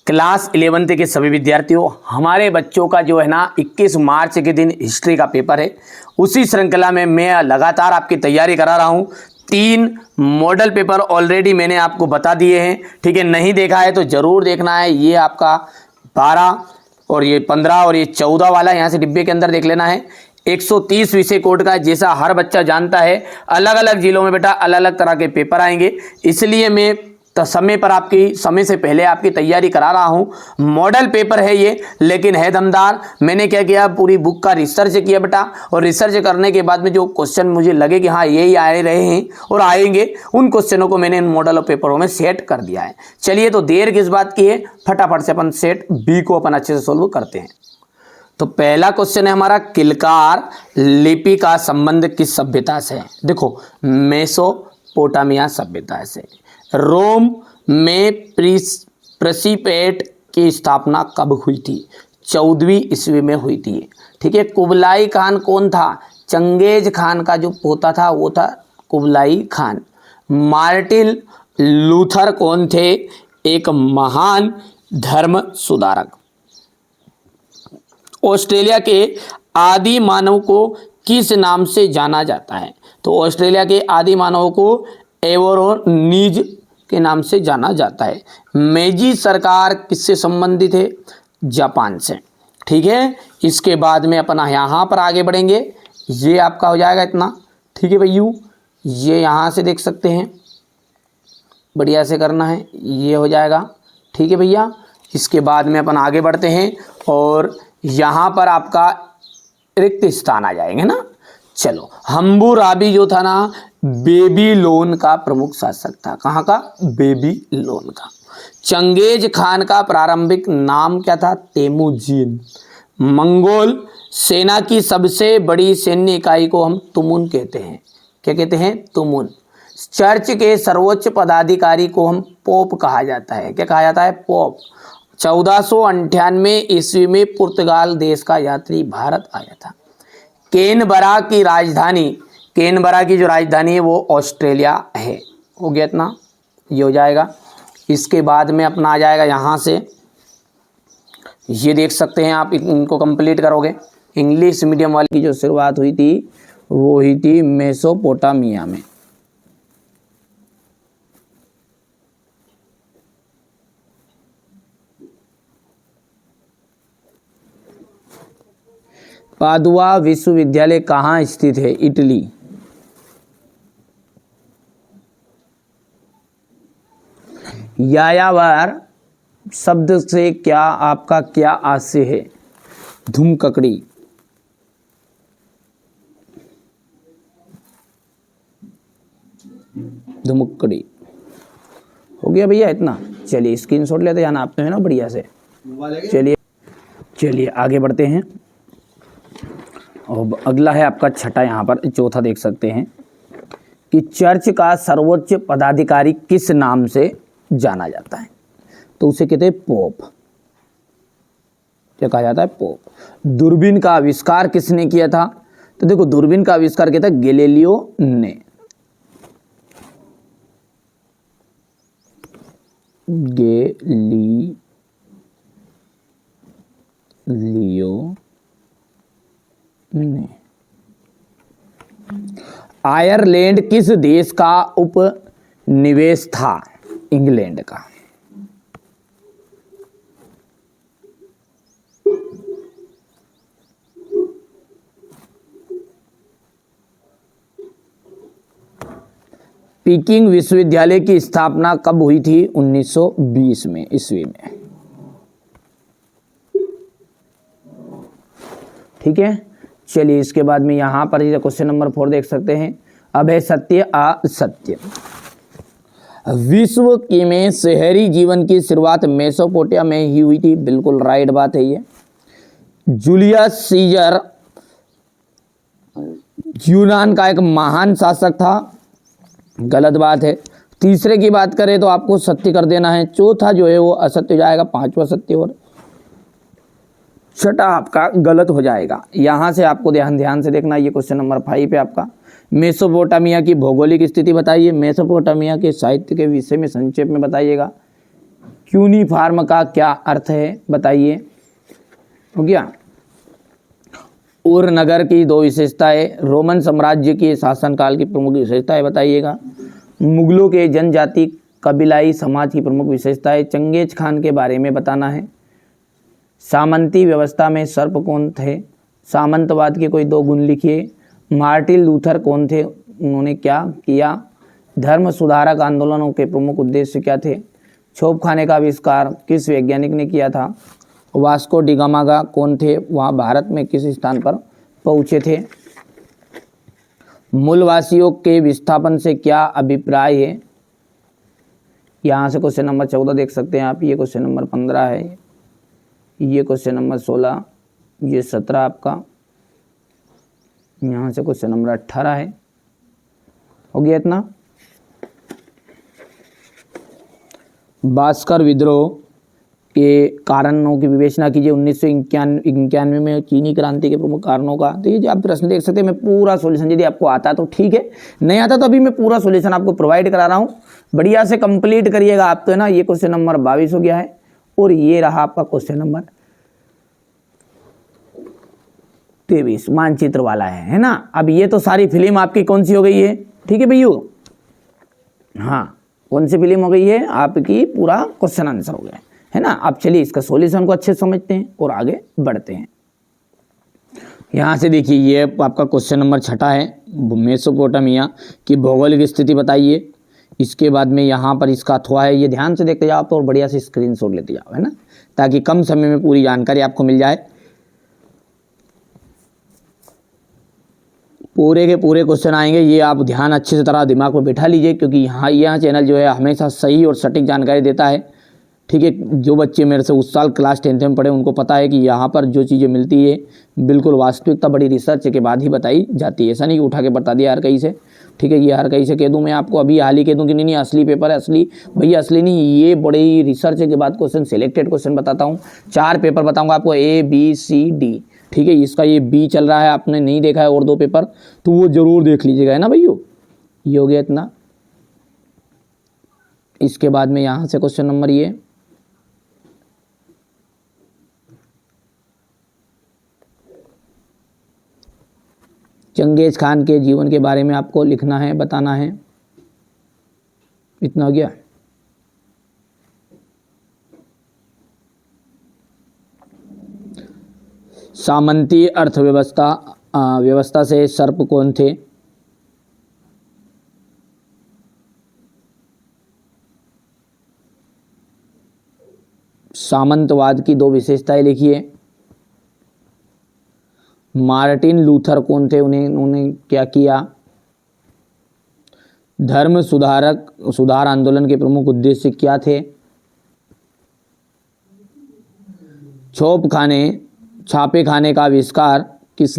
Class 11th के सभी विद्यार्थियों, हमारे बच्चों का जो है ना 21 मार्च के दिन हिस्ट्री का पेपर है। उसी श्रृंखला में मैं लगातार आपकी तैयारी करा रहा हूँ। 3 मॉडल पेपर ऑलरेडी मैंने आपको बता दिए हैं, ठीक है। नहीं देखा है तो ज़रूर देखना है। ये आपका 12 और ये 15 और ये 14 वाला यहाँ से डिब्बे के अंदर देख लेना है। 130 विषय कोड का, जैसा हर बच्चा जानता है अलग अलग जिलों में बेटा अलग अलग तरह के पेपर आएंगे, इसलिए मैं समय पर आपकी समय से पहले आपकी तैयारी करा रहा हूं। मॉडल पेपर है ये, लेकिन है दमदार। मैंने क्या किया, पूरी बुक का रिसर्च किया बेटा, और रिसर्च करने के बाद में जो क्वेश्चन मुझे लगे कि हाँ यही आ रहे हैं और आएंगे, उन क्वेश्चनों को मैंने इन मॉडल पेपरों में सेट कर दिया है। चलिए तो देर किस बात की है, फटाफट से अपन सेट बी को अपन अच्छे से सोल्व करते हैं। तो पहला क्वेश्चन है हमारा, किलकार लिपि का संबंध किस सभ्यता से है। देखो, मेसोपोटामिया सभ्यता से। रोम में प्रिंसिपेट की स्थापना कब हुई थी? 14वीं ईस्वी में हुई थी, ठीक है। कुबलाई खान कौन था? चंगेज खान का जो पोता था वो था कुबलाई खान। मार्टिन लूथर कौन थे? एक महान धर्म सुधारक। ऑस्ट्रेलिया के आदि मानव को किस नाम से जाना जाता है? तो ऑस्ट्रेलिया के आदि मानव को एवरोनीज के नाम से जाना जाता है। मेजी सरकार किससे संबंधित है? जापान से, ठीक है। इसके बाद में अपना यहाँ पर आगे बढ़ेंगे। ये आपका हो जाएगा इतना, ठीक है भैया। ये यहाँ से देख सकते हैं, बढ़िया से करना है, ये हो जाएगा, ठीक है भैया। इसके बाद में अपन आगे बढ़ते हैं और यहाँ पर आपका रिक्त स्थान आ जाएंगे ना। चलो, हम्बुराबी जो था ना, बेबीलोन का प्रमुख शासक था। कहाँ का? बेबीलोन का। चंगेज खान का प्रारंभिक नाम क्या था? तेमुजीन। मंगोल सेना की सबसे बड़ी सैन्य इकाई को हम तुमुन कहते हैं। क्या कहते हैं? तुमुन। चर्च के सर्वोच्च पदाधिकारी को हम पोप कहा जाता है। क्या कहा जाता है? पोप। 1498 ईस्वी में पुर्तगाल देश का यात्री भारत आया था। कैनबरा की राजधानी, कैनबरा की जो राजधानी है वो ऑस्ट्रेलिया है। हो गया इतना, ये हो जाएगा। इसके बाद में अपना आ जाएगा यहाँ से, ये देख सकते हैं आप, इनको कंप्लीट करोगे। इंग्लिश मीडियम वाली की जो शुरुआत हुई थी वो हुई थी मेसोपोटामिया में। पादुआ विश्वविद्यालय कहाँ स्थित है? इटली। यायावर शब्द से क्या आपका क्या आशय है? धूमककड़ी। धुमकड़ी हो गया भैया इतना। चलिए स्क्रीनशॉट लेते जाना आप तो, है ना, बढ़िया से। चलिए आगे बढ़ते हैं। और अगला है आपका छठा, यहाँ पर चौथा देख सकते हैं कि चर्च का सर्वोच्च पदाधिकारी किस नाम से जाना जाता है? तो उसे कहते हैं पोप। क्या कहा जाता है? पोप। दूरबीन का आविष्कार किसने किया था? तो देखो, दूरबीन का आविष्कार किया था गैलीलियो ने। गैलीलियो ने। आयरलैंड किस देश का उपनिवेश था? इंग्लैंड का। पीकिंग विश्वविद्यालय की स्थापना कब हुई थी? 1920 में ईस्वी में, ठीक है। चलिए इसके बाद में यहाँ पर क्वेश्चन नंबर 4 देख सकते हैं। अब है सत्य असत्य। विश्व की में शहरी जीवन की शुरुआत मेसोपोटामिया में ही हुई थी। बिल्कुल राइट बात है ये। जूलियस सीजर यूनान का एक महान शासक था। गलत बात है। तीसरे की बात करें तो आपको सत्य कर देना है। चौथा जो है वो असत्य हो जाएगा। पांचवा सत्य और छठा आपका गलत हो जाएगा। यहाँ से आपको ध्यान से देखना। ये क्वेश्चन नंबर 5 है आपका। मेसोपोटामिया की भौगोलिक स्थिति बताइए। मेसोपोटामिया के साहित्य के विषय में संक्षेप में बताइएगा। क्यूनिफॉर्म का क्या अर्थ है बताइए। हो गया। उर नगर की दो विशेषताएं, रोमन साम्राज्य के शासनकाल की प्रमुख विशेषताएं बताइएगा। मुगलों के जनजाति कबीलाई समाज की प्रमुख विशेषताएं, चंगेज खान के बारे में बताना है। सामंती व्यवस्था में सर्प कौन थे, सामंतवाद के कोई दो गुण लिखिए। मार्टिन लूथर कौन थे, उन्होंने क्या किया। धर्म सुधारक आंदोलनों के प्रमुख उद्देश्य क्या थे। छोपखाने का आविष्कार किस वैज्ञानिक ने किया था। वास्को डी गामा कौन थे, वहाँ भारत में किस स्थान पर पहुँचे थे। मूलवासियों के विस्थापन से क्या अभिप्राय है। यहाँ से क्वेश्चन नंबर 14 देख सकते हैं आप, ये क्वेश्चन नंबर 15 है, ये क्वेश्चन नंबर 16, ये 17 आपका, यहाँ से क्वेश्चन नंबर 18 है। हो गया इतना। भास्कर विद्रोह के कारणों की विवेचना कीजिए। 1991 में चीनी क्रांति के प्रमुख कारणों का। तो ये जो आप प्रश्न देख सकते हैं, मैं पूरा सॉल्यूशन, यदि आपको आता तो ठीक है, नहीं आता तो अभी मैं पूरा सॉल्यूशन आपको प्रोवाइड करा रहा हूँ, बढ़िया से कंप्लीट करिएगा आप। तो है ना, ये क्वेश्चन नंबर 22 हो गया है और ये रहा आपका क्वेश्चन नंबर 23 मानचित्र वाला है ना। अब ये तो सारी फिल्म आपकी कौन सी हो गई है, ठीक है भैया। हाँ, कौन सी फिल्म हो गई है आपकी, पूरा क्वेश्चन आंसर हो गया है ना। अब चलिए इसका सॉल्यूशन को अच्छे से समझते हैं और आगे बढ़ते हैं। यहाँ से देखिए, ये आपका क्वेश्चन नंबर 6 है। मेसोपोटामिया की भौगोलिक स्थिति बताइए। इसके बाद में यहाँ पर इसका अथवा है, ये ध्यान से देखते जाओ तो और बढ़िया से स्क्रीनशॉट लेते जाओ, है ना, ताकि कम समय में पूरी जानकारी आपको मिल जाए। पूरे के पूरे क्वेश्चन आएंगे, ये आप ध्यान अच्छे से तरह दिमाग में बैठा लीजिए, क्योंकि यहाँ चैनल जो है हमेशा सही और सटीक जानकारी देता है, ठीक है। जो बच्चे मेरे से उस साल क्लास 10th में पढ़े उनको पता है कि यहाँ पर जो चीज़ें मिलती है बिल्कुल वास्तविकता, बड़ी रिसर्च के बाद ही बताई जाती है। ऐसा नहीं कि उठा के बता दिया हर कहीं से, ठीक है। ये हर कहीं से कह दूँ मैं आपको, अभी हाल ही कह दूँ कि नहीं असली पेपर है, असली भैया असली नहीं, ये बड़ी रिसर्च के बाद क्वेश्चन, सिलेक्टेड क्वेश्चन बताता हूँ। 4 पेपर बताऊँगा आपको, A B C D, ठीक है। इसका ये B चल रहा है, आपने नहीं देखा है और 2 पेपर, तो वो ज़रूर देख लीजिएगा, है ना भैया। ये हो गया इतना। इसके बाद में यहाँ से क्वेश्चन नंबर ये, चंगेज खान के जीवन के बारे में आपको लिखना है, बताना है। इतना हो गया। सामंती व्यवस्था से सर्प कौन थे। सामंतवाद की 2 विशेषताएं लिखिए। मार्टिन लूथर कौन थे, उन्होंने क्या किया। धर्म सुधार आंदोलन के प्रमुख उद्देश्य क्या थे। छापे खाने का आविष्कार किस